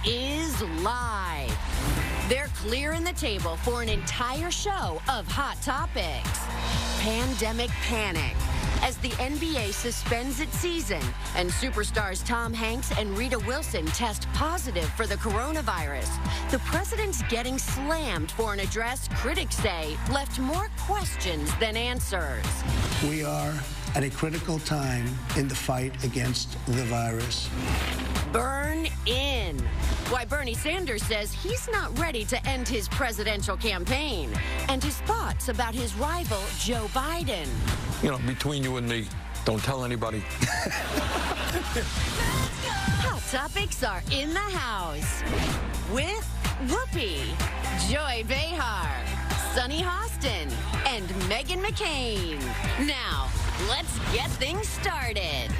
is live. They're clearing the table for an entire show of hot topics. Pandemic panic as the NBA suspends its season and superstars Tom Hanks and Rita Wilson test positive for the coronavirus. The president's getting slammed for an address critics say left more questions than answers. We are at a critical time in the fight against the virus. Burn in. Why Bernie Sanders says he's not ready to end his presidential campaign, and his thoughts about his rival, Joe Biden. You know, between you and me, don't tell anybody. Hot Topics are in the house with Whoopi, Joy Behar, Sunny Hostin, and Meghan McCain. Now, let's get things started.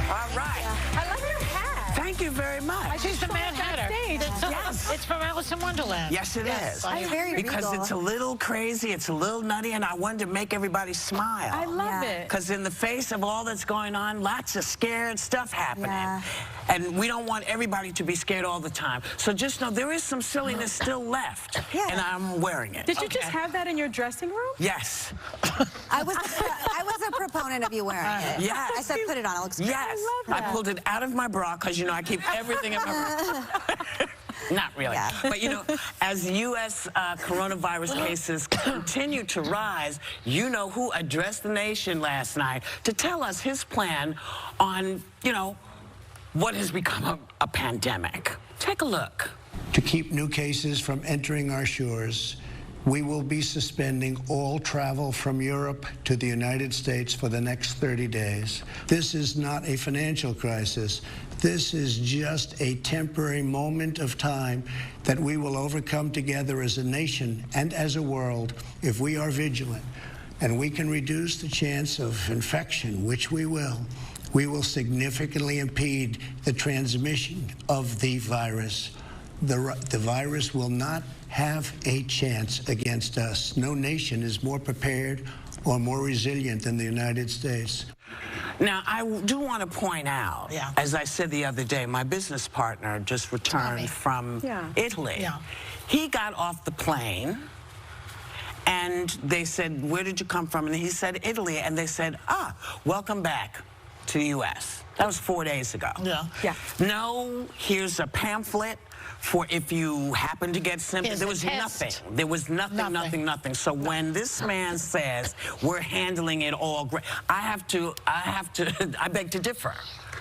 All right. I love your hat. Thank you very much. She's the Mad Hatter. Yes. It's from Alice in Wonderland. Yes, it is. It's very because regal. it's a little crazy, it's a little nutty, and I wanted to make everybody smile. I love it. Because in the face of all that's going on, lots of scared stuff happening. Yeah. And we don't want everybody to be scared all the time. So just know there is some silliness still left. Yeah. And I'm wearing it. Did you just have that in your dressing room? Yes. I was a proponent of you wearing it. Yes. I said put it on. It looks great. Yes. I love that. I pulled it out of my bra because, you know, I keep everything in my bra. Not really. Yeah. But, you know, as U.S. coronavirus cases continue to rise, you know who addressed the nation last night to tell us his plan on, you know, what has become a pandemic. Take a look. To keep new cases from entering our shores, we will be suspending all travel from Europe to the United States for the next 30 days. This is not a financial crisis. This is just a temporary moment of time that we will overcome together as a nation and as a world if we are vigilant. And we can reduce the chance of infection, which we will. We will significantly impede the transmission of the virus. The virus will not have a chance against us. No nation is more prepared or more resilient than the United States. Now, I do want to point out, as I said the other day, my business partner just returned from Italy. Yeah. He got off the plane, and they said, where did you come from? And he said, Italy. And they said, welcome back to the U.S. That was 4 days ago. Yeah. No, here's a pamphlet for if you happen to get symptoms. There was nothing. There was nothing. So when this man says we're handling it all great, I beg to differ,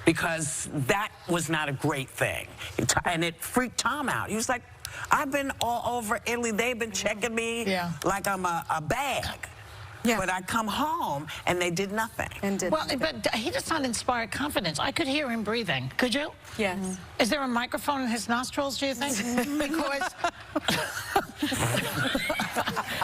because that was not a great thing. And it freaked Tom out. He was like, I've been all over Italy. They've been checking me like I'm a bag. Yeah. But I come home, and they did nothing. But he does not inspire confidence. I could hear him breathing. Could you? Yes. Is there a microphone in his nostrils, do you think?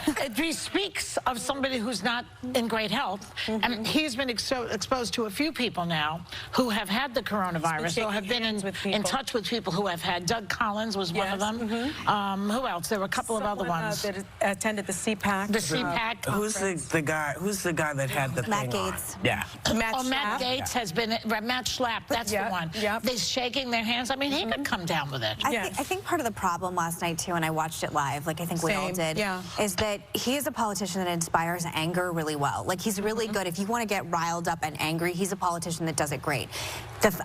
Because he speaks of somebody who's not in great health, and he's been exposed to a few people now who have had the coronavirus, or have been in touch with people who have had. Doug Collins was one of them. Who else? There were a couple of other ones. That attended the CPAC. The CPAC. Who's the guy? Who's the guy that had the Matt thing Gates. on? Yeah. Matt Gates has been. Matt Schlapp. That's the one. They're shaking their hands. I mean, he could come down with it. I think part of the problem last night too, and I watched it live, like I think we all did, is that he is a politician that inspires anger really well. Like he's really good. If you want to get riled up and angry, he's a politician that does it great.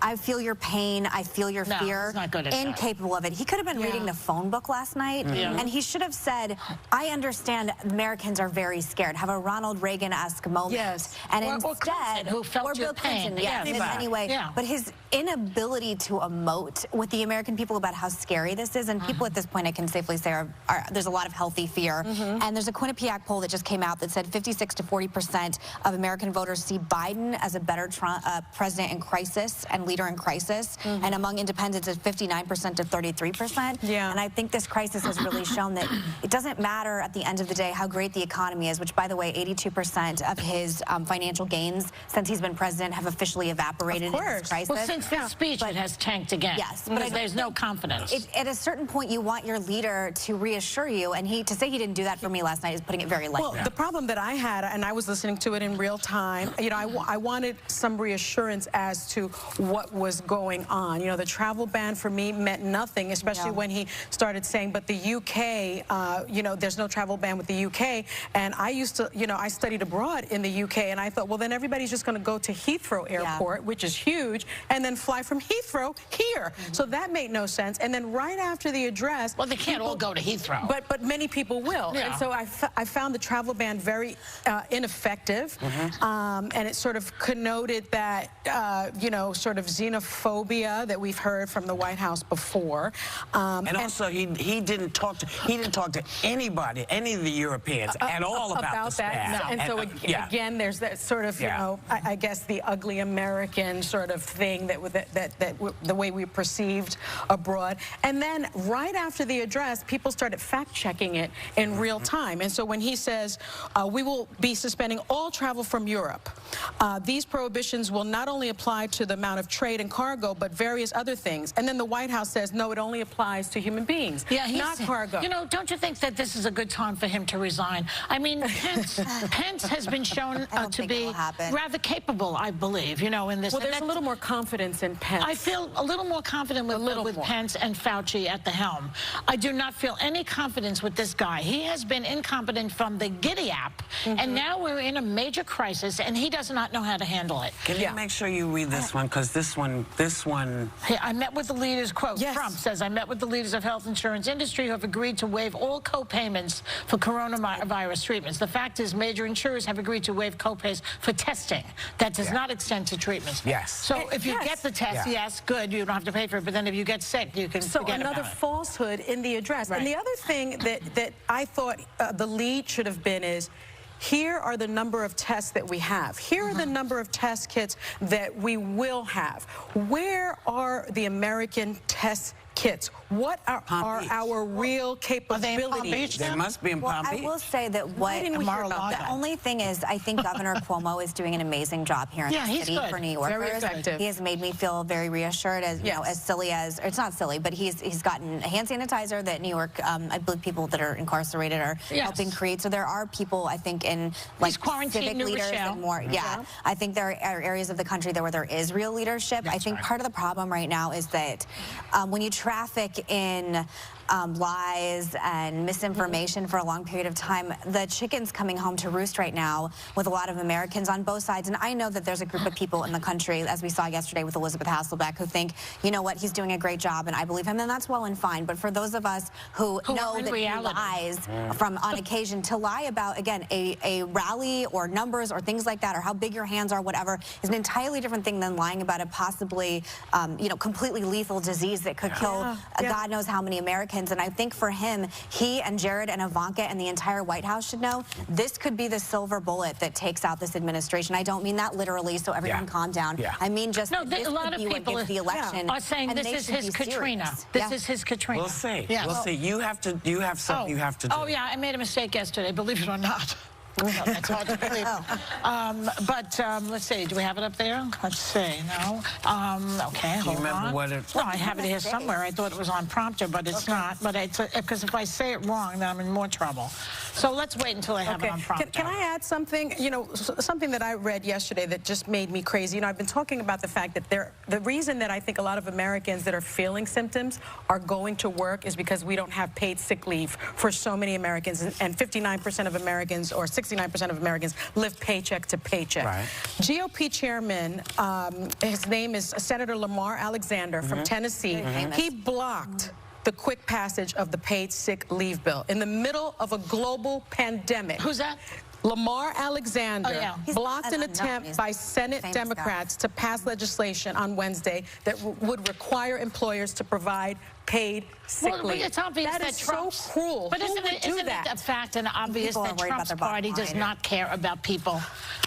I feel your pain. I feel your fear. He's not good at that. Incapable of it. He could have been reading the phone book last night, and he should have said, "I understand Americans are very scared." Have a Ronald Reagan-esque moment, and instead, who felt your Bill Clinton, pain. Anyway, but his inability to emote with the American people about how scary this is, and people at this point, I can safely say, there's a lot of healthy fear. And there's a Quinnipiac poll that just came out that said 56 to 40% of American voters see Biden as a better president in crisis. and leader in crisis, and among independents it's 59% to 33%. Yeah. And I think this crisis has really shown that it doesn't matter at the end of the day how great the economy is, which, by the way, 82% of his financial gains since he's been president have officially evaporated in this crisis. Well, since this speech, it has tanked again. Yes, but there's no confidence. At a certain point, you want your leader to reassure you, and to say he didn't do that for me last night is putting it very lightly. Well, the problem that I had, and I was listening to it in real time, you know, I wanted some reassurance as to what was going on. You know, the travel ban for me meant nothing, especially when he started saying, but the UK, you know, there's no travel ban with the UK. And I used to, you know, I studied abroad in the UK, and I thought, well, then everybody's just going to go to Heathrow Airport, which is huge, and then fly from Heathrow here. So that made no sense. And then right after the address... Well, they can't all go to Heathrow. But many people will. Yeah. And so I found the travel ban very ineffective. And it sort of connoted that, you know, sort of xenophobia that we've heard from the White House before. And also, he didn't talk to anybody, any of the Europeans at all about this ban. No. And so again, there's that sort of, you know, I guess the ugly American sort of thing that the way we perceived abroad. And then right after the address, people started fact-checking it in real time. And so when he says, we will be suspending all travel from Europe, these prohibitions will not only apply to the amount of trade and cargo, but various other things. And then the White House says, no, it only applies to human beings, not cargo. You know, don't you think that this is a good time for him to resign? I mean, Pence has been shown to be rather capable, I believe, you know, in this. Well, there's a little more confidence in Pence. I feel a little more confident with Pence and Fauci at the helm. I do not feel any confidence with this guy. He has been incompetent from the giddy-up, and now we're in a major crisis, and he does not know how to handle it. Can you make sure you read this one? Because this one... Hey, I met with the leaders, quote, Trump says, I met with the leaders of health insurance industry who have agreed to waive all co-payments for coronavirus treatments. The fact is major insurers have agreed to waive co-pays for testing. That does not extend to treatments. Yes. So if you get the test, yes, good, you don't have to pay for it. But then if you get sick, you can forget about it. So another falsehood in the address. And the other thing that I thought the lead should have been is, here are the number of tests that we have. Here are the number of test kits that we will have. Where are the American test kits? What are our real capabilities? They must be in Palm Beach. I will say that the only thing is, I think Governor Cuomo is doing an amazing job here in the city for New Yorkers. Very effective. He has made me feel very reassured, as you know, as silly as, or it's not silly, but he's gotten hand sanitizer that New York, I believe people that are incarcerated are helping create. So there are people, I think, in like civic leaders and more. I think there are areas of the country where there is real leadership. I think part of the problem right now is that when you traffic in lies and misinformation for a long period of time, the chicken's coming home to roost right now with a lot of Americans on both sides. And I know that there's a group of people in the country, as we saw yesterday with Elizabeth Hasselbeck, who think, you know what, he's doing a great job, and I believe him, and that's well and fine. But for those of us who know that he lies from on occasion, to lie about, again, a rally or numbers or things like that, or how big your hands are, whatever, is an entirely different thing than lying about a possibly, you know, completely lethal disease that could kill God knows how many Americans. And I think for him, he and Jared and Ivanka and the entire White House should know this could be the silver bullet that takes out this administration. I don't mean that literally, so everyone calm down. I mean just this a lot of people the election are saying this is his Katrina. This is his Katrina. We'll see. We'll see. You have something you have to do. Oh yeah, I made a mistake yesterday, believe it or not. That's hard to believe. Let's see. Do we have it up there? Let's see. No. Okay. Hold on. No, I have it here somewhere. I thought it was on prompter, but it's not. But it's because if I say it wrong, then I'm in more trouble. So let's wait until I have it on prompter. Can I add something? You know, something that I read yesterday that just made me crazy. You know, I've been talking about the fact that the reason that I think a lot of Americans that are feeling symptoms are going to work is because we don't have paid sick leave for so many Americans, and 59% of Americans, or 69% of Americans, live paycheck to paycheck. GOP chairman, his name is Senator Lamar Alexander from Tennessee. He blocked the quick passage of the paid sick leave bill in the middle of a global pandemic. Who's that? Lamar Alexander blocked an attempt by Senate Democrats to pass legislation on Wednesday that would require employers to provide paid sick Well, leave. it's obvious that is Trump's so cruel. But Who isn't would it do that? a fact and obvious People are that worried about Trump's their bottom party does line. not care about people?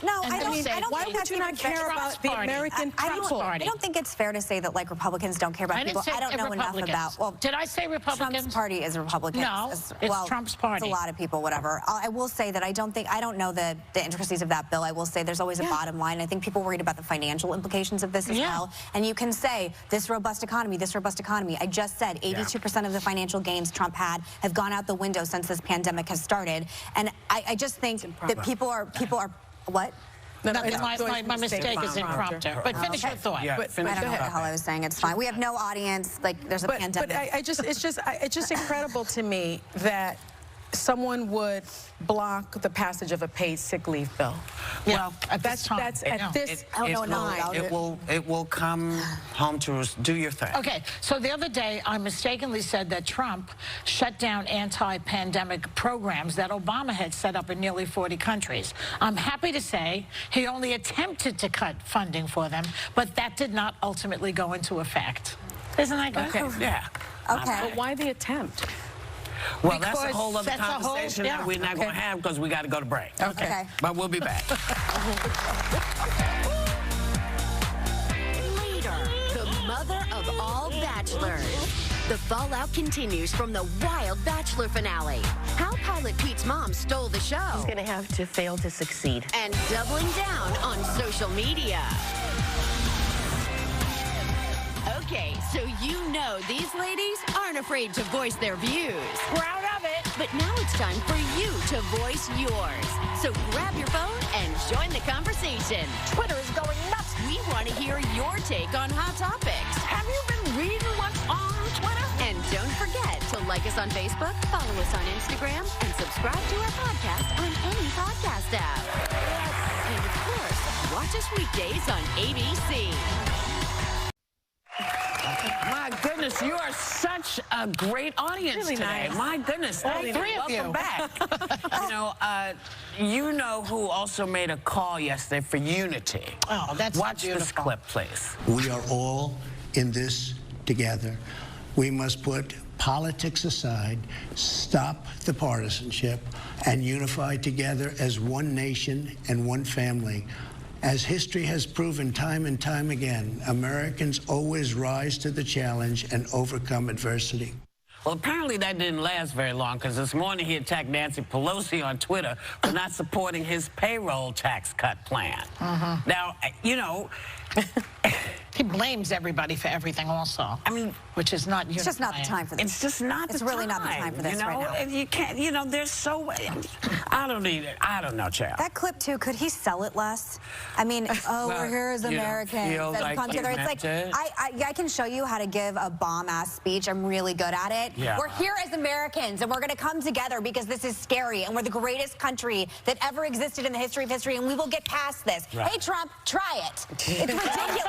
No, And I don't say, think Why that's would you not even care fair. about the American people? I don't think it's fair to say that like Republicans don't care about I people. didn't say I don't know enough Republicans. about. Well, Did I say Republicans? Trump's party is Republicans. No, it's Trump's party. It's a lot of people, whatever. I will say that I don't know the intricacies of that bill. I will say there's always a bottom line. I think people worried about the financial implications of this as well. And you can say this robust economy, this robust economy. I just said 82% of the financial gains Trump had have gone out the window since this pandemic has started. And I just think that people are what? No, my mistake is impromptu. But finish your thought. I don't know what the hell I was saying. It's fine. We have no audience. Like there's a pandemic. But it's just incredible to me that someone would block the passage of a paid sick leave bill. Well, at that's this time. at this time. It will come home to us. Do your thing. Okay, so the other day I mistakenly said that Trump shut down anti-pandemic programs that Obama had set up in nearly 40 countries. I'm happy to say he only attempted to cut funding for them, but that did not ultimately go into effect. Isn't that good? Okay. Yeah. Okay. But why the attempt? Well, that's a whole other conversation that we're not going to have because we got to go to break. Okay. But we'll be back. Later, the mother of all bachelors. The fallout continues from the wild Bachelor finale. How Pilot Pete's mom stole the show. He's going to have to fail to succeed. And doubling down on social media. Okay, so you know these ladies aren't afraid to voice their views. Proud of it. But now it's time for you to voice yours. So grab your phone and join the conversation. Twitter is going nuts. We want to hear your take on hot topics. Have you been reading what's on Twitter? And don't forget to like us on Facebook, follow us on Instagram, and subscribe to our podcast on any podcast app. And of course, watch us weekdays on ABC. My goodness, you are such a great audience Really today. nice. My goodness. All three of you. Welcome back. You know who also made a call yesterday for unity. Oh, that's Watch beautiful. this clip, please. We are all in this together. We must put politics aside, stop the partisanship, and unify together as one nation and one family. As history has proven time and time again, Americans always rise to the challenge and overcome adversity. Well, apparently that didn't last very long because this morning he attacked Nancy Pelosi on Twitter for not supporting his payroll tax cut plan. Now, you know... He blames everybody for everything also. I mean, which is not unifying. It's just not the time for this. It's just not the time. It's really not the time for this right now. And you can't, you know, there's so... I don't need it. I don't know, child. That clip, too, could he sell it less? I mean, we're here as Americans. feel that like come together. It's like, I can show you how to give a bomb-ass speech. I'm really good at it. Yeah. We're here as Americans, and we're going to come together because this is scary, and we're the greatest country that ever existed in the history of history, and we will get past this. Right. Hey, Trump, try it. It's ridiculous. Thank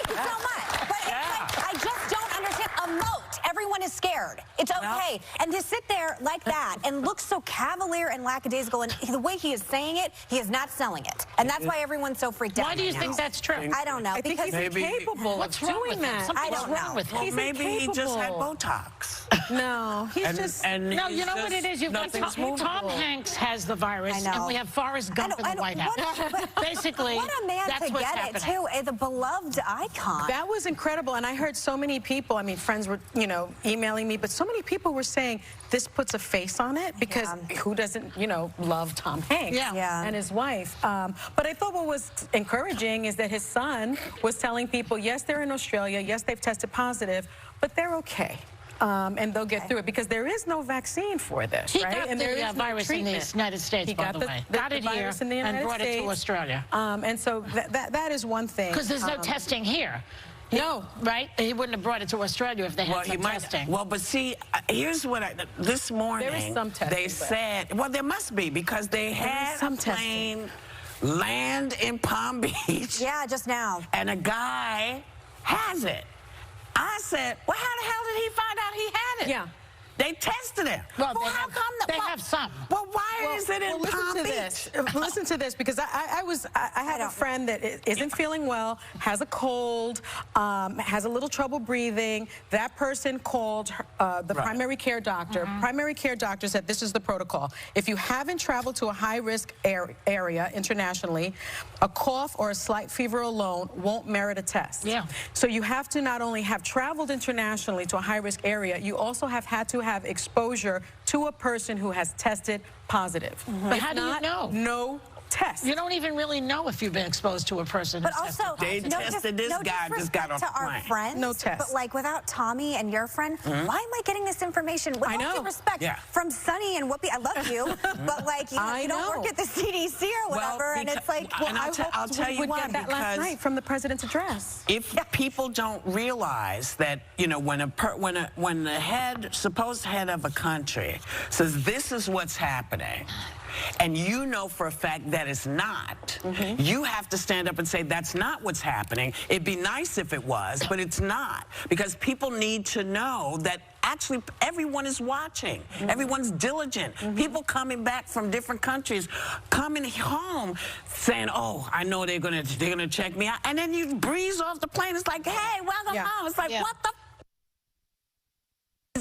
you so much. But it's like, I just don't understand. Emote. Everyone is scared. It's okay. And to sit there like that and look so cavalier and lackadaisical, and the way he is saying it, he is not selling it. And that's why everyone's so freaked out. Why do you right think now. that's true? I don't know. I think because he's incapable of doing that. I don't know. Well, He's maybe he just had incapable. Botox. No, he's just... No, you know what it is? You've got nothing's Tom movable. Hanks has the virus, I know. and we have Forrest Gump in the White House. Basically, what a man that's to what's get happening. it, too. The beloved icon. That was incredible, and I heard so many people, I mean, friends were, you know, emailing me, but so many people were saying this puts a face on it because who doesn't, you know, love Tom Hanks and his wife. But I thought what was encouraging is that his son was telling people, yes, they're in Australia, yes, they've tested positive, but they're okay. And they'll get through it because there is no vaccine for this, He right? got And the there is no virus in the treatment. United States, He by got the way. Got it here virus in the United and brought it to States. Australia. And so that is one thing. Because there's no testing here. No, right? He wouldn't have brought it to Australia if they had some testing. Well, but see, here's what this morning There is some testing, they said, well, there must be because they had some a plane land in Palm Beach. Yeah, just now. And a guy has it. I said, well, how the hell did he find out he had it? Yeah. They tested him. Well, how come they have some. Well, why is it it in Palm Beach. Listen to this, because I had a friend that isn't feeling well, has a cold, has a little trouble breathing. That person called the primary care doctor. Primary care doctor said this is the protocol. If you haven't traveled to a high-risk area internationally, a cough or a slight fever alone won't merit a test. Yeah. So you have to not only have traveled internationally to a high-risk area, you also have had to have exposure to a person who has tested positive. But how do you know? No test. You don't even really know if you've been exposed to a person. But also, they tested this guy just got off to our plane. friends, no test. But like without Tommy and your friend, why am I getting this information? With all due respect, from Sunny and Whoopi, I love you, but like you don't work at the CDC or whatever, and it's like, well, I'll tell you why. That last night from the president's address. If people don't realize that, you know, when the supposed head of a country says this is what's happening, and you know for a fact that it's not, you have to stand up and say that's not what's happening. It'd be nice if it was, but it's not. Because people need to know that actually everyone is watching. Everyone's diligent. People coming back from different countries, coming home saying, oh, I know they're gonna check me out. And then you breeze off the plane. It's like, hey, welcome home. It's like, what the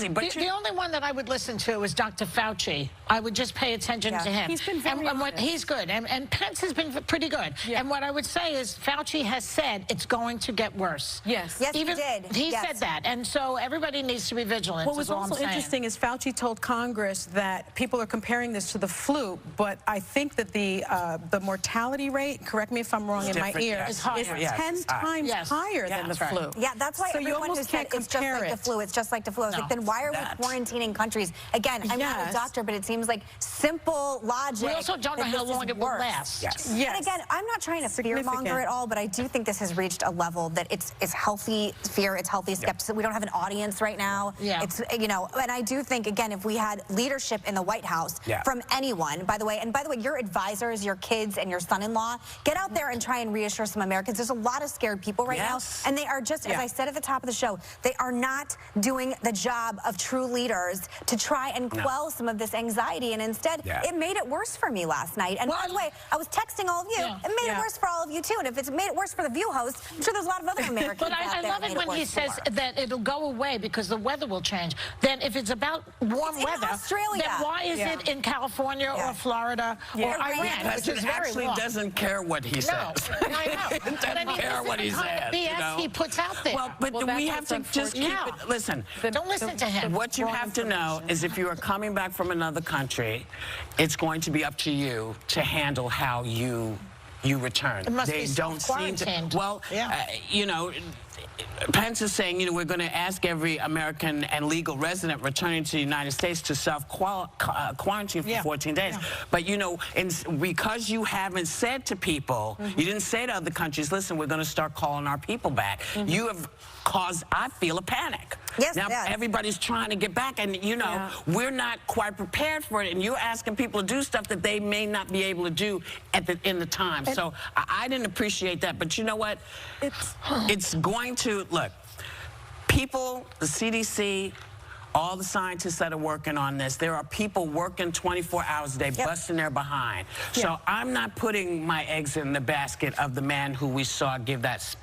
But the only one that I would listen to is Dr. Fauci. I would just pay attention to him. He's been very he's good, and Pence has been pretty good. And what I would say is Fauci has said it's going to get worse. Yes, Even, he did. He said that, and so everybody needs to be vigilant. What was also interesting is Fauci told Congress that people are comparing this to the flu, but I think that the mortality rate, correct me if I'm wrong, in my ear, is 10 times higher than the flu. Yeah, that's why so everyone who said it's just like the flu, it's just like the flu. I was like, then why are we quarantining countries? Again, I'm not a doctor, but it seems like simple logic. We also don't know how long it will last. And again, I'm not trying to fearmonger at all, but I do think this has reached a level that it's healthy fear, it's healthy skepticism. We don't have an audience right now. It's, you know, and I do think, again, if we had leadership in the White House from anyone, by the way, your advisors, your kids, and your son-in-law, get out there and try and reassure some Americans. There's a lot of scared people right now, and they are just, as I said at the top of the show, they are not doing the job of true leaders to try and quell some of this anxiety, and instead it made it worse for me last night. And by the way, I was texting all of you. It made it worse for all of you too. And if it's made it worse for the View host, I'm sure there's a lot of other Americans but I love it when he says that it'll go away because the weather will change. Then if it's about warm weather, Australia, then why is it in California or Florida or Iran, which is very actually doesn't care what he says. I know. It doesn't care what he says. BS he puts out there. Well, but we have to just keep it. Listen. Don't listen to him. What you have to know is if you are coming back from another country, it's going to be up to you to handle how you return. It must they be don't seem to. Well, you know, Pence is saying, you know, we're going to ask every American and legal resident returning to the United States to self-quarantine for 14 days. But, you know, because you haven't said to people, you didn't say to other countries, listen, we're going to start calling our people back. You have caused, I feel, a panic. Now, everybody's trying to get back, and, you know, we're not quite prepared for it, and you're asking people to do stuff that they may not be able to do in the time. So I didn't appreciate that, but you know what? It's going to, look, people, the CDC, all the scientists that are working on this, there are people working 24 hours a day, busting their behind. So I'm not putting my eggs in the basket of the man who we saw give that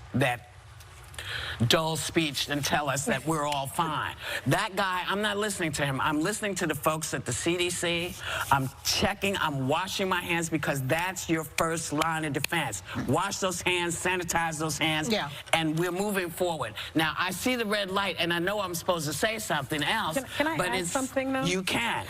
dull speech and tell us that we're all fine. That guy, I'm not listening to him. I'm listening to the folks at the CDC. I'm checking, I'm washing my hands, because that's your first line of defense. Wash those hands, sanitize those hands, and we're moving forward. Now, I see the red light, and I know I'm supposed to say something else. Can I add something, though? You can.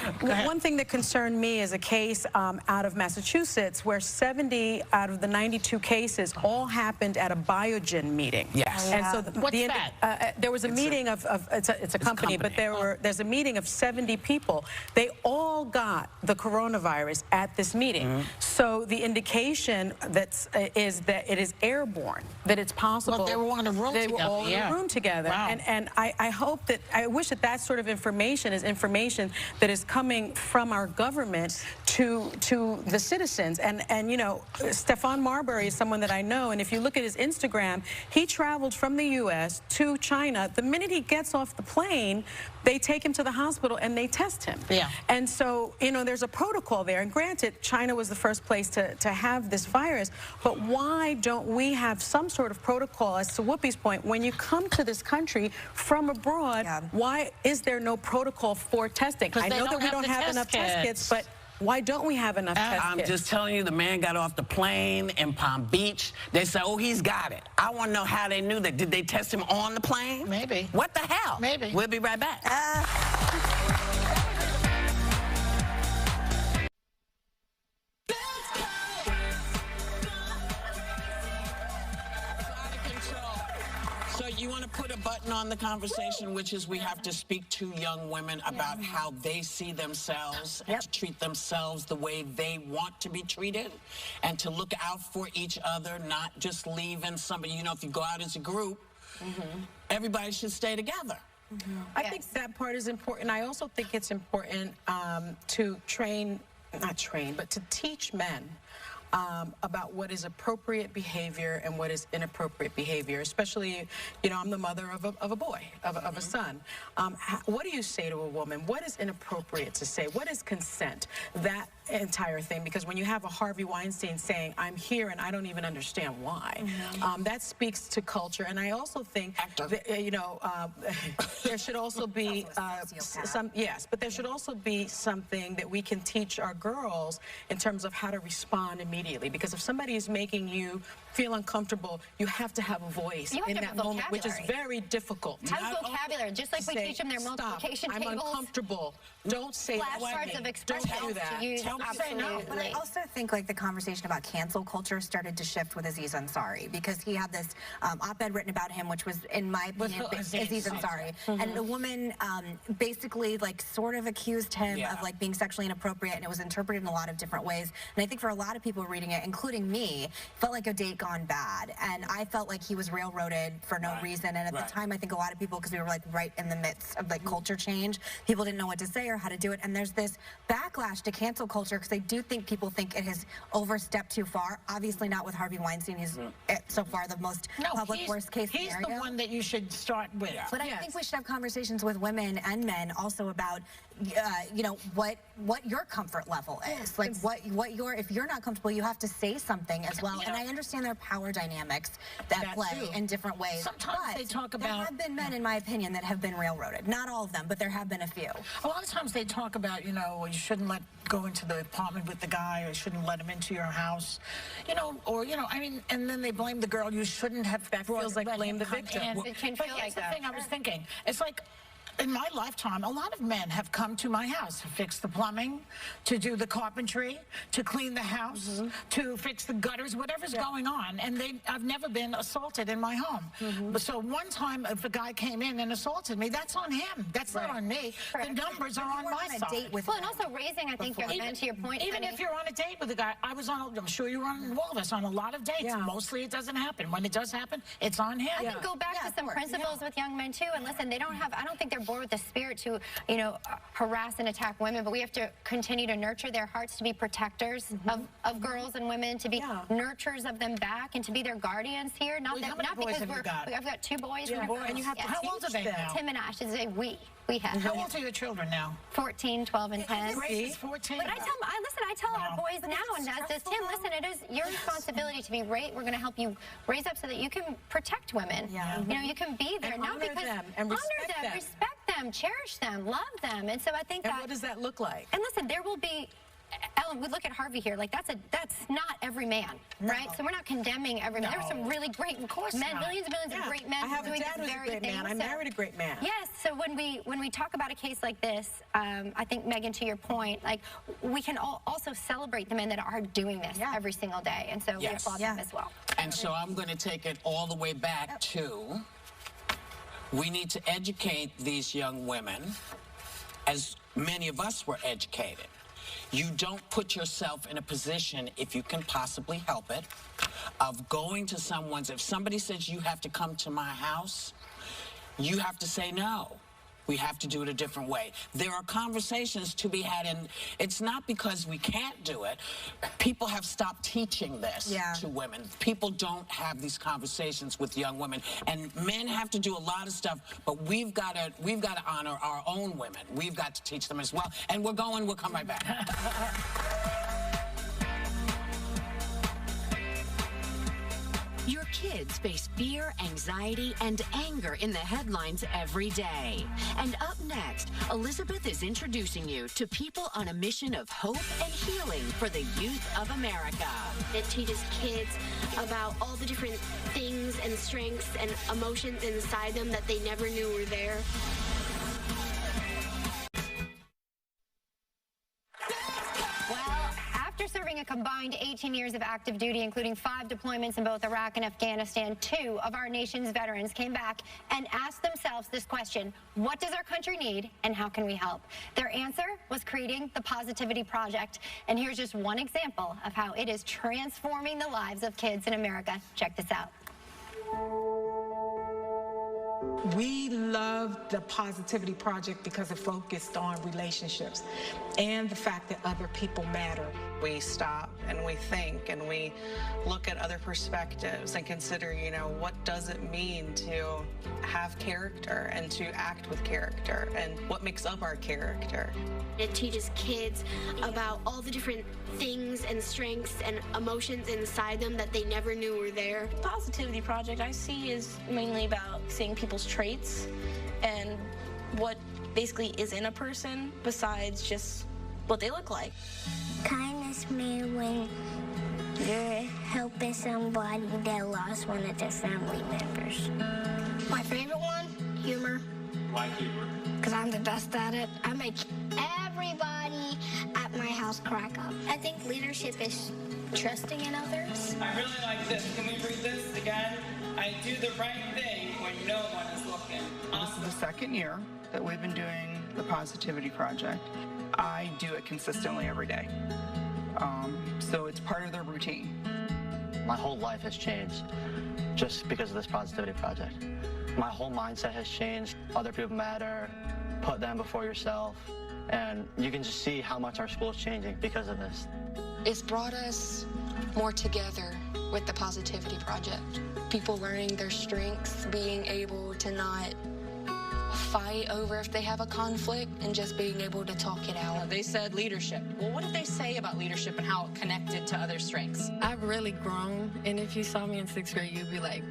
One thing that concerned me is a case out of Massachusetts where 70 out of the 92 cases all happened at a Biogen meeting. And so what's that? There was a meeting of it's a company, but there's a meeting of 70 people. They all got the coronavirus at this meeting. So the indication is that it is airborne, that it's possible. Well, they were all in a room together. They were all in a room together. And I hope that, I wish that that sort of information is information that is coming from our government to the citizens. And you know, Stephon Marbury is someone that I know, and if you look at his Instagram, he traveled from the U.S. to China. The minute he gets off the plane, they take him to the hospital and they test him. Yeah. And so, you know, there's a protocol there. And granted, China was the first place to have this virus, but why don't we have some sort of protocol? As to Whoopi's point, when you come to this country from abroad, why is there no protocol for testing? I know that we don't have enough test kits, but why don't we have enough test kits? I'm just telling you, the man got off the plane in Palm Beach. They said, oh, he's got it. I want to know how they knew that. Did they test him on the plane? Maybe. What the hell? Maybe. We'll be right back. So you want to put a button on the conversation, which is we have to speak to young women about how they see themselves and to treat themselves the way they want to be treated and to look out for each other, not just leaving somebody. You know, if you go out as a group, everybody should stay together. I think that part is important. I also think it's important to to teach men about what is appropriate behavior and what is inappropriate behavior, especially, you know, I'm the mother of a boy, of a son. What do you say to a woman? What is inappropriate to say? What is consent? That entire thing, because when you have a Harvey Weinstein saying, I'm here and I don't even understand why, that speaks to culture. And I also think that, you know, there should also be but there should also be something that we can teach our girls in terms of how to respond immediately. Because if somebody is making you feel uncomfortable, you have to have a voice in that moment, which is very difficult. Have vocabulary, just like we teach them their multiplication tables. I'm uncomfortable. Don't say that. Flashcards of expressions Don't do that. to use. Absolutely. But I also think like the conversation about cancel culture started to shift with Aziz Ansari, because he had this op-ed written about him, which was, in my opinion, Aziz Ansari. And the woman basically like sort of accused him of like being sexually inappropriate, and it was interpreted in a lot of different ways. And I think for a lot of people reading it, including me, felt like a date gone bad. And I felt like he was railroaded for no reason. And at the time, I think a lot of people, because we were like right in the midst of like culture change, people didn't know what to say or how to do it. And there's this backlash to cancel culture, because I do think people think it has overstepped too far. Obviously not with Harvey Weinstein. He's so far the most public worst case scenario. He's the one that you should start with. But I think we should have conversations with women and men also about you know, what your comfort level is. Like what your, if you're not comfortable, you have to say something as well. And I understand there are power dynamics that play in different ways. Sometimes they talk about, there have been men, in my opinion, that have been railroaded. Not all of them, but there have been a few. A lot of times they talk about, you know, you shouldn't go into the apartment with the guy, or you shouldn't let him into your house, you know, or, you know, I mean, and then they blame the girl. You shouldn't have. That feels like blame the victim. It can but feel here's like the that. thing I was thinking. It's like, in my lifetime, a lot of men have come to my house to fix the plumbing, to do the carpentry, to clean the house, to fix the gutters, whatever's going on. And I've never been assaulted in my home. But so one time, if a guy came in and assaulted me, that's on him. That's not on me. The numbers are on my side. Well, and also raising, I think, young men, to your point, even if you're on a date with a guy, I'm sure you're on, all of us, on a lot of dates. Mostly it doesn't happen. When it does happen, it's on him. I think go back to some principles with young men, too. And listen, they don't have, I don't think they're born with the spirit to, you know, harass and attack women, but we have to continue to nurture their hearts, to be protectors of girls and women, to be nurturers of them back, and to be their guardians here. Not because I've got 2 boys. And you have to, how old are they now? Tim and Ash is we have. How old are your children now? 14, 12, and 10. Grace is 14. But I tell our boys now, and as does Tim, listen, it is your responsibility to be we're going to help you raise up so that you can protect women. You know, you can be there, not because honor them, respect them, cherish them, love them. And so I think what does that look like? And listen, there will be, Ellen, we look at Harvey here, like that's not every man, right? So we're not condemning every man. There are some really great men, millions and millions of great men doing this very thing. I married a great man. Yes, so when we talk about a case like this, I think, Megan, to your point, like we can also celebrate the men that are doing this every single day. And so we applaud them as well. And so I'm going to take it all the way back to, we need to educate these young women, as many of us were educated. You don't put yourself in a position, if you can possibly help it, of going to someone's, if somebody says you have to come to my house, you have to say no. We have to do it a different way. There are conversations to be had, and it's not because we can't do it. People have stopped teaching this to women. People don't have these conversations with young women, and men have to do a lot of stuff, but we've got to honor our own women. We've got to teach them as well. And we'll come right back. Your kids face fear, anxiety, and anger in the headlines every day. And up next, Elizabeth is introducing you to people on a mission of hope and healing for the youth of America. It teaches kids about all the different things and strengths and emotions inside them that they never knew were there. After serving a combined 18 years of active duty, including 5 deployments in both Iraq and Afghanistan, 2 of our nation's veterans came back and asked themselves this question: what does our country need and how can we help? Their answer was creating the Positivity Project. And here's just one example of how it is transforming the lives of kids in America. Check this out. We love the Positivity Project because it focused on relationships and the fact that other people matter. We stop and we think and we look at other perspectives and consider, you know, what does it mean to have character and to act with character and what makes up our character. It teaches kids about all the different things and strengths and emotions inside them that they never knew were there. The Positivity Project I see is mainly about seeing people's traits and what basically is in a person besides just what they look like. Kindness means when you're helping somebody that lost one of their family members. My favorite one, humor. Why humor? Because I'm the best at it. I make everybody at my house crack up. I think leadership is trusting in others. I really like this. Can we read this again? I do the right thing when no one is looking. This is the second year that we've been doing the Positivity Project. I do it consistently every day. So it's part of their routine. My whole life has changed just because of this Positivity Project. My whole mindset has changed. Other people matter, put them before yourself, and you can just see how much our school is changing because of this. It's brought us more together with the Positivity Project. People learning their strengths, being able to not fight over if they have a conflict and just being able to talk it out. They said leadership. Well, what did they say about leadership and how it connected to other strengths? I've really grown, and if you saw me in 6th grade, you'd be like,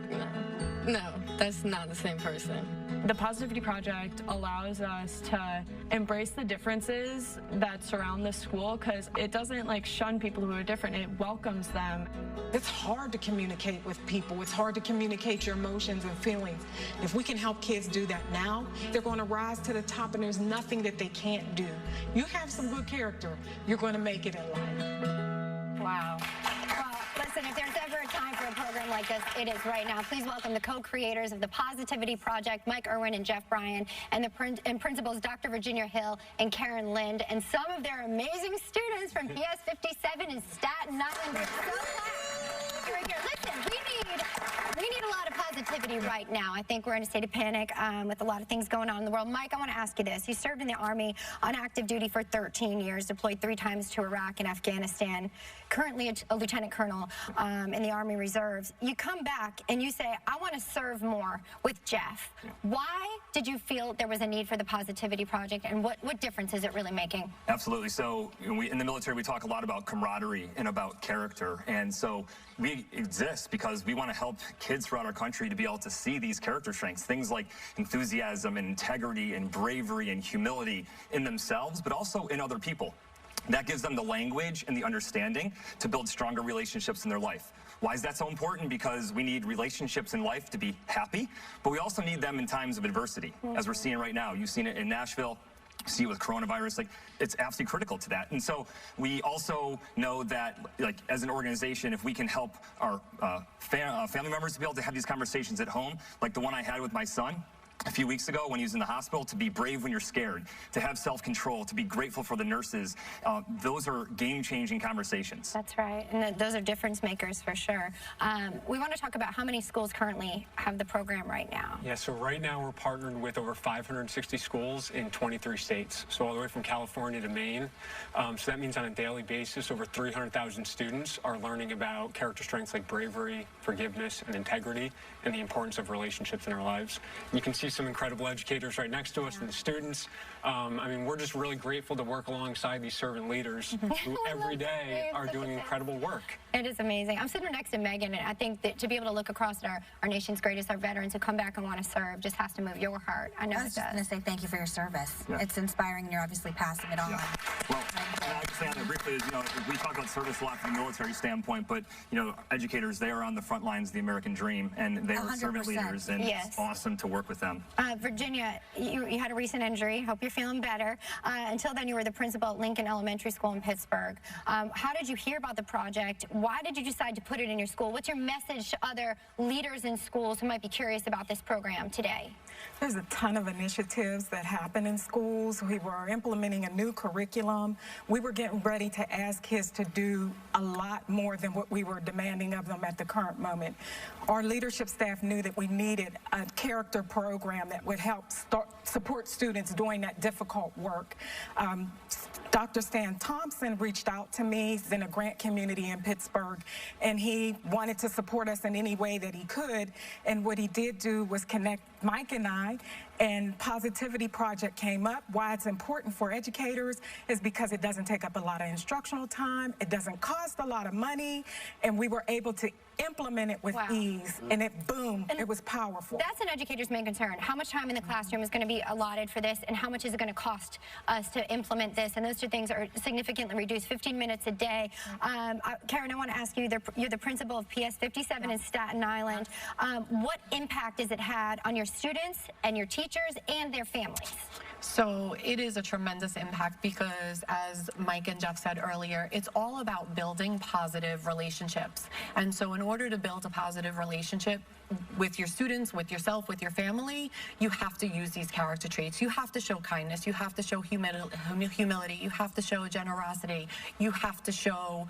no, that's not the same person. The Positivity Project allows us to embrace the differences that surround the school because it doesn't like shun people who are different, it welcomes them. It's hard to communicate with people. It's hard to communicate your emotions and feelings. If we can help kids do that now, they're going to rise to the top and there's nothing that they can't do. You have some good character, you're going to make it in life. Wow. Well, listen, if there's ever a time for a program like this, it is right now. Please welcome the co-creators of the Positivity Project, Mike Irwin and Jeff Bryan, and the principals, Dr. Virginia Hill and Karen Lind, and some of their amazing students from PS 57 in Staten Island. We're so glad you're here. Listen, we need a lot of positivity right now. I think we're in a state of panic with a lot of things going on in the world. Mike, I want to ask you this. You served in the Army on active duty for 13 years, deployed 3 times to Iraq and Afghanistan, currently a lieutenant colonel in the Army Reserves. You come back and you say, I want to serve more with Jeff. Why did you feel there was a need for the Positivity Project, and what difference is it really making? Absolutely. So in the military, we talk a lot about camaraderie and about character. And so we exist because we want to help kids throughout our country to be able to see these character strengths, things like enthusiasm and integrity and bravery and humility in themselves, but also in other people. That gives them the language and the understanding to build stronger relationships in their life. Why is that so important? Because we need relationships in life to be happy, but we also need them in times of adversity, as we're seeing right now. You've seen it in Nashville. See with coronavirus, like it's absolutely critical to that. And so we also know that, like, as an organization, if we can help our family members to be able to have these conversations at home, like the one I had with my son, a few weeks ago when he was in the hospital, to be brave when you're scared, to have self-control, to be grateful for the nurses. Those are game-changing conversations. That's right, and those are difference makers for sure. We want to talk about how many schools currently have the program right now. Yeah, so right now we're partnered with over 560 schools in 23 states, so all the way from California to Maine. So that means on a daily basis, over 300,000 students are learning about character strengths like bravery, forgiveness, and integrity, and the importance of relationships in our lives. You can see some incredible educators right next to us and the students. I mean, we're just really grateful to work alongside these servant leaders who every day are doing incredible work. It is amazing. I'm sitting next to Megan, and I think that to be able to look across at our nation's greatest, our veterans who come back and want to serve, just has to move your heart. I know I was just going to say thank you for your service. Yeah. It's inspiring, and you're obviously passing it on. Yeah. Well, I can say on that briefly is, we talk about service a lot from the military standpoint, but, educators, they are on the front lines of the American dream, and they are servant leaders, and it's awesome to work with them. Virginia, you had a recent injury. Hope you're feeling better. Until then, you were the principal at Lincoln Elementary School in Pittsburgh. How did you hear about the project? Why did you decide to put it in your school? What's your message to other leaders in schools who might be curious about this program today? There's a ton of initiatives that happen in schools. We were implementing a new curriculum. We were getting ready to ask kids to do a lot more than what we were demanding of them at the current moment. Our leadership staff knew that we needed a character program that would help support students doing that difficult work. Dr. Stan Thompson reached out to me. He's in a grant community in Pittsburgh, and he wanted to support us in any way that he could. And what he did do was connect Mike and I, and Positivity Project came up. Why it's important for educators is because it doesn't take up a lot of instructional time, it doesn't cost a lot of money, and we were able to implement it with ease, and it was powerful. That's an educator's main concern. How much time in the classroom is going to be allotted for this, and how much is it going to cost us to implement this? And those two things are significantly reduced, 15 minutes a day. Karen, I want to ask you, you're the principal of PS 57 in Staten Island. What impact has it had on your students and your teachers and their families? So it is a tremendous impact because, as Mike and Jeff said earlier, it's all about building positive relationships. And so in order to build a positive relationship with your students, with yourself, with your family, you have to use these character traits. You have to show kindness. You have to show humility. You have to show generosity. You have to show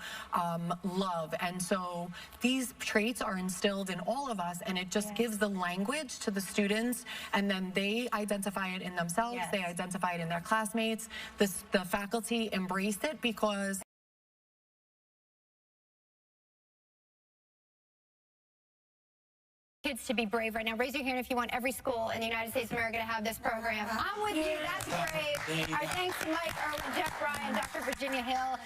love. And so these traits are instilled in all of us, and it just gives the language to the students, and then they identify it in themselves. They identify it in their classmates. The faculty embrace it because kids to be brave right now. Raise your hand if you want every school in the United States of America to have this program. I'm with you. That's great. Our thanks to Mike Irwin, Jeff Bryan, Dr. Virginia Hill,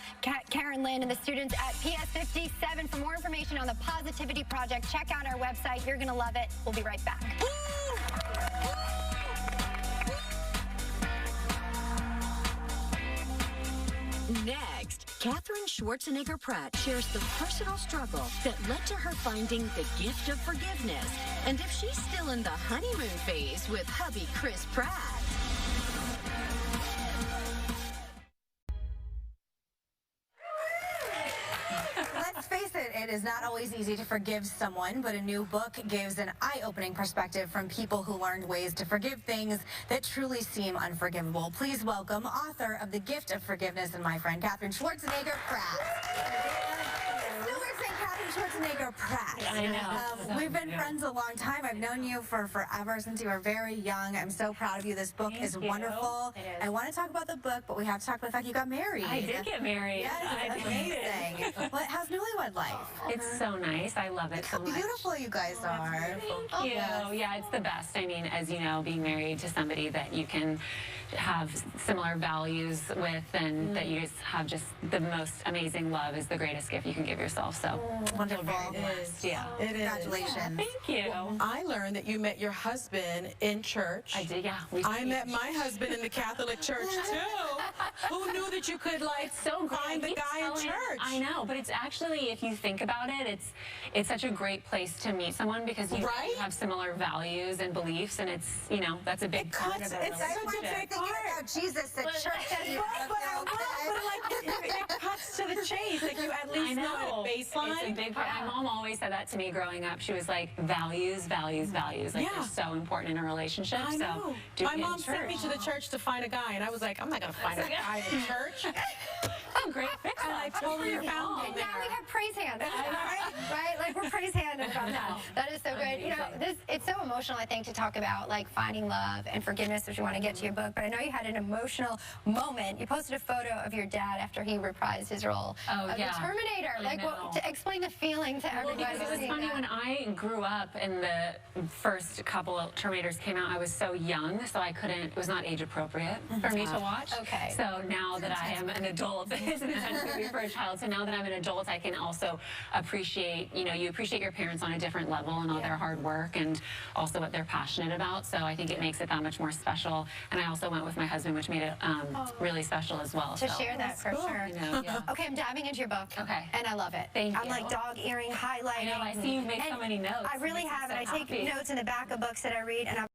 Karen Lynn, and the students at PS 57. For more information on the Positivity Project, check out our website. You're going to love it. We'll be right back. Next, Katherine Schwarzenegger Pratt shares the personal struggle that led to her finding the gift of forgiveness, and if she's still in the honeymoon phase with hubby Chris Pratt. Let's face it, it is not always easy to forgive someone, but a new book gives an eye-opening perspective from people who learned ways to forgive things that truly seem unforgivable. Please welcome author of The Gift of Forgiveness and my friend Katherine Schwarzenegger Pratt. Schwarzenegger Pratt. I know. We've been friends a long time. I've known you for forever, since you were very young. I'm so proud of you. This book is wonderful. I want to talk about the book, but we have to talk about the fact you got married. I did get married. Yes, amazing. How's newlywed life? It's so nice. I love it so much. Beautiful you guys are. Thank you. Yeah, it's the best. I mean, as you know, being married to somebody that you can have similar values with, and that you just have the most amazing love is the greatest gift you can give yourself. So wonderful. It is. Yeah. It is. Congratulations. Thank you. I learned that you met your husband in church. I did, yeah. I met my husband in the Catholic Church too. Who knew that you could find the guy in church? I know, but it's actually, if you think about it, it's such a great place to meet someone because you have similar values and beliefs, and it's, that's a big part of the relationship. It's thinking about Jesus at church. It cuts to the chase. least, like, you at least know a baseline. It's a big part. My mom always said that to me growing up. She was like, values, values, values. Like, they're so important in a relationship. I know. So my mom sent me to the church to find a guy, and I was like, I'm not going to find a guy in church. Oh, great fix. And I totally found him. And now we have praise hands, right? Like, we're praise handed about that. That is so good. You know, it's so emotional, I think, to talk about, like, finding love and forgiveness, which you want to get to your book. But I know you had an emotional moment. You posted a photo of your dad after he reprised his role of the Terminator. Like, to explain the feeling to everybody. Because it was funny, when I grew up and the first couple of Terminators came out, I was so young, so I couldn't, it was not age appropriate for me to watch. Okay. So now that I am an adult, it's an intense movie for a child, so now that I'm an adult, I can also appreciate, you know, you appreciate your parents on a different level and all their hard work and also what they're passionate about, so I think it makes it that much more special. And I also went with my husband, which made it really special as well. To share that for sure. You know, Okay, I'm diving into your book. Okay. And I love it. Thank you. I'm like dog earring, highlighting. I know, I see you've made so many notes. I really have, and I take notes in the back of books that I read, and I'm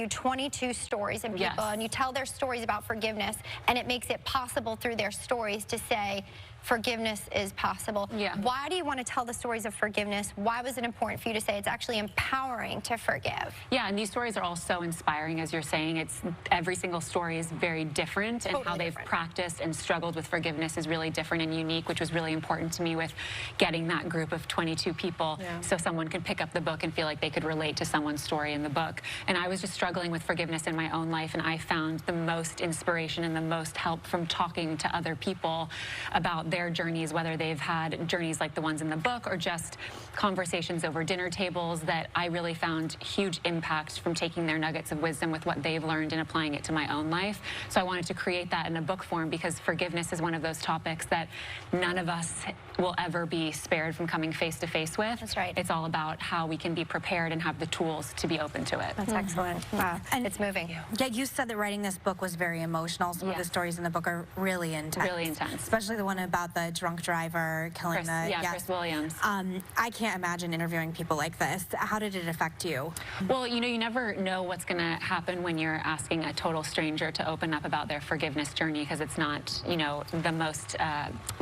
22 stories of people, and you tell their stories about forgiveness, and it makes it possible through their stories to say forgiveness is possible. Why do you want to tell the stories of forgiveness? Why was it important for you to say it's actually empowering to forgive? Yeah, and these stories are all so inspiring, as you're saying. It's every single story is very different, and how they've practiced and struggled with forgiveness is really different and unique, which was really important to me with getting that group of 22 people, so someone could pick up the book and feel like they could relate to someone's story in the book. And I was just struggling with forgiveness in my own life, and I found the most inspiration and the most help from talking to other people about their journeys, whether they've had journeys like the ones in the book or just conversations over dinner tables, that I really found huge impact from taking their nuggets of wisdom with what they've learned and applying it to my own life. So I wanted to create that in a book form, because forgiveness is one of those topics that none of us will ever be spared from coming face to face with. That's right. It's all about how we can be prepared and have the tools to be open to it. That's excellent. Wow. And it's moving. Yeah, you said that writing this book was very emotional. Some of the stories in the book are really intense. Really intense. Especially the one about the drunk driver killing Chris Williams. I can't imagine interviewing people like this. How did it affect you? Well, you know, you never know what's going to happen when you're asking a total stranger to open up about their forgiveness journey, because it's not, you know, the most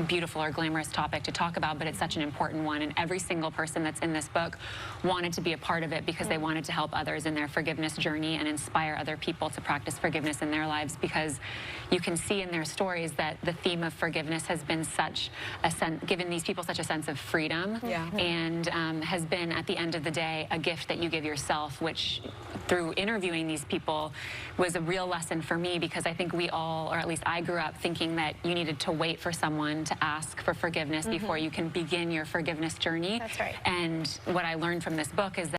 beautiful or glamorous topic to talk about, but it's such an important one. And every single person that's in this book wanted to be a part of it, because they wanted to help others in their forgiveness journey and inspire other people to practice forgiveness in their lives, because you can see in their stories that the theme of forgiveness has been such given these people such a sense of freedom, and has been, at the end of the day, a gift that you give yourself, which through interviewing these people was a real lesson for me, because I think we all, or at least I grew up thinking that you needed to wait for someone to ask for forgiveness before you can begin your forgiveness journey. That's right. And what I learned from this book is that